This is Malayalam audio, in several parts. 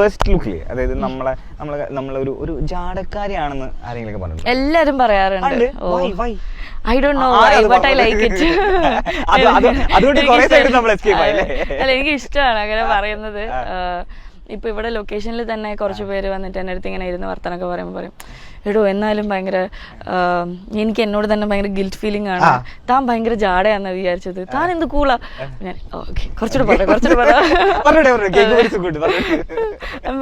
ഫസ്റ്റ് ലുക്കില് അതായത് നമ്മളൊരു ഒരു ജാടക്കാരിയാണെന്ന് ആരെങ്കിലും പറഞ്ഞു? എല്ലാരും പറയാറുണ്ട്. I don't know why, but I like it. അല്ല, എനിക്ക് ഇഷ്ടമാണ് അങ്ങനെ പറയുന്നത്. ഇപ്പൊ ഇവിടെ ലൊക്കേഷനിൽ തന്നെ കുറച്ച് പേര് വന്നിട്ട് എൻ്റെ അടുത്ത് ഇങ്ങനെ ഇരുന്ന് വർത്തനൊക്കെ പറയുമ്പോൾ പറയും, എടോ എന്നാലും ഭയങ്കര എനിക്ക് എന്നോട് തന്നെ ഭയങ്കര ഗിൽറ്റ് ഫീലിംഗ് ആണ്, താൻ ഭയങ്കര ജാടയാന്ന് വിചാരിച്ചത്, താൻ എന്ത് കൂളാ. ഞാൻ ഓക്കെ കുറച്ചുകൂടെ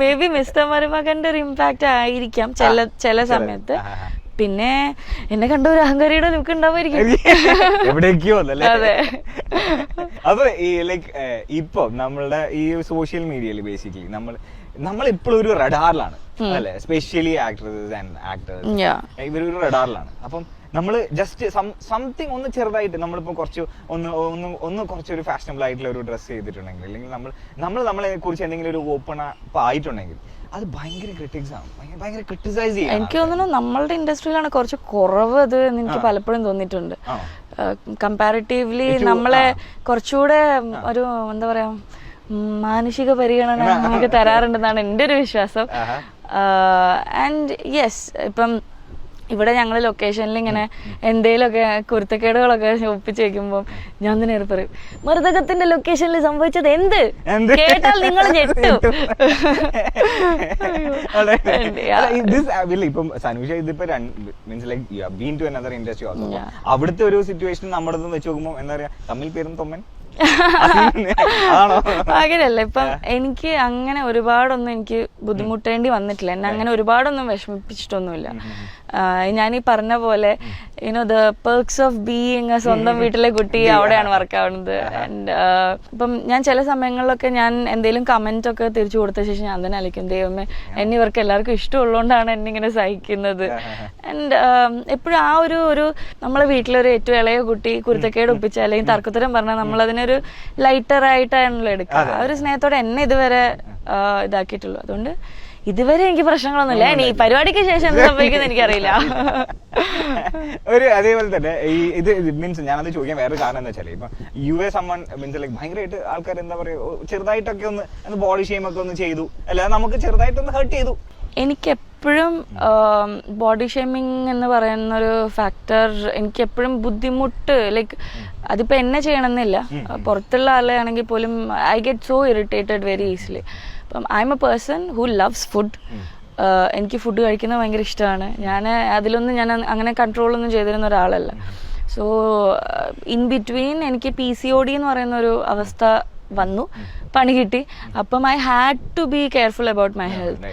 മേ ബി മിസ്റ്റർ മരുമകന്റെ ഒരു ഇമ്പാക്റ്റ് ആയിരിക്കാം ചില സമയത്ത്. പിന്നെ എന്നെ കണ്ട ഒരു അഹങ്കാരിയുടെ ലുക്ക് ഉണ്ടാവുമായിരിക്കും എവിടേക്കോ. അതെ. അപ്പൊ ഈ ലൈക്ക് ഇപ്പൊ നമ്മളുടെ ഈ സോഷ്യൽ മീഡിയയിൽ ബേസിക്കലി നമ്മൾ ഇപ്പോഴും ഒരു റഡാറിലാണ് അല്ലെ, സ്പെഷ്യലി ആക്ട്രസസ് ആൻഡ് ആക്ടേഴ്സ് ഇവരൊരു റഡാറിലാണ്. അപ്പം നമ്മള് ജസ്റ്റ് സംതിങ് ഒന്ന് ചെറുതായിട്ട് നമ്മളിപ്പോ കുറച്ചൊരു ഫാഷനബിൾ ആയിട്ടുള്ള ഒരു ഡ്രസ് ചെയ്തിട്ടുണ്ടെങ്കിൽ, അല്ലെങ്കിൽ നമ്മളെ കുറിച്ച് എന്തെങ്കിലും ഒരു ഓപ്പൺ ആയിട്ടുണ്ടെങ്കിൽ അത് ഭയങ്കര ക്രിട്ടിക്സ് ആണ്, ഭയങ്കര ക്രിട്ടിസൈസ് ചെയ്യും. എനിക്ക് തോന്നുന്നു നമ്മളുടെ ഇൻഡസ്ട്രിയിലാണ് കുറച്ച് കുറവ് അത് എന്ന് എനിക്ക് പലപ്പോഴും തോന്നിയിട്ടുണ്ട്. കമ്പാരിറ്റീവ്ലി നമ്മളെ കുറച്ചുകൂടെ ഒരു എന്താ പറയാ മാനുഷിക പരിഗണന നമുക്ക് തരാറുണ്ടെന്നാണ് എൻ്റെ ഒരു വിശ്വാസം. ആൻഡ് യെസ്, ഇപ്പം ഇവിടെ ഞങ്ങൾ ലൊക്കേഷനിൽ ഇങ്ങനെ എന്തേലുമൊക്കെ കുരുത്തക്കേടുകളൊക്കെ ഒപ്പിച്ച് വെക്കുമ്പോൾ ഞാൻ തന്നെ പറയും, മൃതകത്തിന്റെ ലൊക്കേഷനിൽ സംഭവിച്ചത് എന്ത് കേട്ടാൽ നിങ്ങൾ ഞെട്ടും. അവിടുത്തെ ഒരു സിറ്റുവേഷൻ നമ്മുടെ വെച്ച് നോക്കുമ്പോൾ എന്താ പറയാ, തമ്മിൽ പേരും തൊമ്മൻ അങ്ങനെയല്ല. ഇപ്പം എനിക്ക് അങ്ങനെ ഒരുപാടൊന്നും എനിക്ക് ബുദ്ധിമുട്ടേണ്ടി വന്നിട്ടില്ല, എന്നെ അങ്ങനെ ഒരുപാടൊന്നും വിഷമിപ്പിച്ചിട്ടൊന്നുമില്ല. ഞാനീ പറഞ്ഞ പോലെ ദ പെർക്സ് ഓഫ് ബീയിങ് സ്വന്തം വീട്ടിലെ കുട്ടി അവിടെയാണ് വർക്കാവുന്നത്. ആൻഡ് ഇപ്പം ഞാൻ ചില സമയങ്ങളിലൊക്കെ ഞാൻ എന്തെങ്കിലും കമന്റ് ഒക്കെ തിരിച്ചു കൊടുത്ത ശേഷം ഞാൻ തന്നെ അലിക്കും, ദൈവമേ എന്നെ ഇവർക്ക് എല്ലാവർക്കും ഇഷ്ടമുള്ളതുകൊണ്ടാണ് എന്നെ ഇങ്ങനെ സഹിക്കുന്നത്. ആൻഡ് എപ്പോഴും ആ ഒരു നമ്മളെ വീട്ടിലൊരു ഏറ്റവും ഇളയ കുട്ടി കുരുത്തക്കേട് ഒപ്പിച്ച അല്ലെങ്കിൽ തർക്കത്തരം പറഞ്ഞാൽ നമ്മളതിനൊരു ലൈറ്റർ ആയിട്ടാണല്ലോ എടുക്കുക. ആ ഒരു സ്നേഹത്തോടെ എന്നെ ഇതുവരെ ഇതാക്കിയിട്ടുള്ളൂ. അതുകൊണ്ട് ഇതുവരെ എനിക്ക് പ്രശ്നങ്ങളൊന്നുമില്ല. ഇനി ഈ പരിപാടിക്ക് ശേഷം എന്ത് സംഭവിക്കുന്ന എനിക്കറിയില്ല. അതേപോലെ തന്നെ ഇത് മീൻസ് ഞാനത് ചോദിക്കാൻ വേറെ കാരണം എന്താ വെച്ചാൽ, ഇപ്പൊ സമ്മൺ മീൻസ് ലൈക്ക് ഭയങ്കരമായിട്ട് ആൾക്കാർ എന്താ പറയാ ചെറുതായിട്ടൊക്കെ ഒന്ന് ബോഡി ഷെയിം ഒക്കെ ഒന്ന് ചെയ്തു, അല്ലാതെ നമുക്ക് ചെറുതായിട്ടൊന്ന് ഹേർട്ട് ചെയ്തു. എനിക്കെപ്പോഴും ബോഡി ഷെയ്മിങ് എന്ന് പറയുന്ന ഒരു ഫാക്ടർ എനിക്കെപ്പോഴും ബുദ്ധിമുട്ട്, ലൈക്ക് അതിപ്പോ എന്നെ ചെയ്യണമെന്നില്ല, പുറത്തുള്ള ആളെയാണെങ്കിൽ പോലും I get so irritated very easily. അപ്പം I am a person who loves food. എനിക്ക് ഫുഡ് കഴിക്കുന്നത് ഭയങ്കര ഇഷ്ടമാണ്. ഞാൻ ഞാൻ അങ്ങനെ കൺട്രോളൊന്നും ചെയ്തിരുന്ന ഒരാളല്ല. സോ ഇൻ ബിറ്റ്വീൻ എനിക്ക് PCOD എന്ന് പറയുന്ന ഒരു അവസ്ഥ വന്നു, പണി കിട്ടി. അപ്പം I had to be careful about my health.